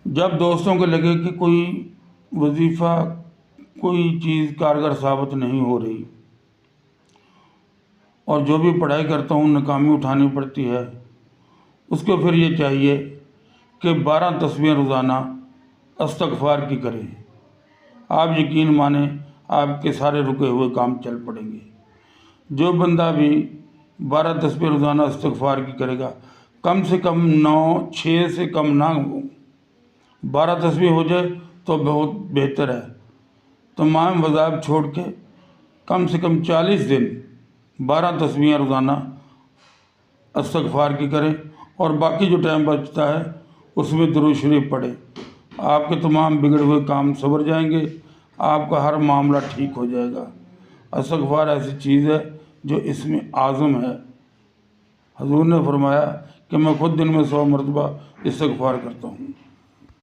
जब दोस्तों को लगे कि कोई वजीफ़ा, कोई चीज़ कारगर साबित नहीं हो रही और जो भी पढ़ाई करता हूँ नाकामी उठानी पड़ती है, उसको फिर ये चाहिए कि 12 तस्बीहें रोज़ाना इस्तिग़फ़ार की करें। आप यकीन माने आपके सारे रुके हुए काम चल पड़ेंगे। जो बंदा भी 12 तस्बीह रोज़ाना इस्तिग़फ़ार की करेगा, कम से कम 6 से कम ना हो, 12 तस्बीह हो जाए तो बहुत बेहतर है। तमाम वज़ाइफ छोड़ के कम से कम 40 दिन 12 तस्बीहें रोज़ाना इस्तिग़फ़ार की करें और बाकी जो टाइम बचता है उसमें दुरूद शरीफ पढ़े। आपके तमाम बिगड़े हुए काम संवर जाएंगे, आपका हर मामला ठीक हो जाएगा। इस्तिग़फ़ार ऐसी चीज़ है जो इसमें आज़म है। हुज़ूर ने फरमाया कि मैं खुद दिन में 100 मरतबा इस्तिग़फ़ार करता हूँ।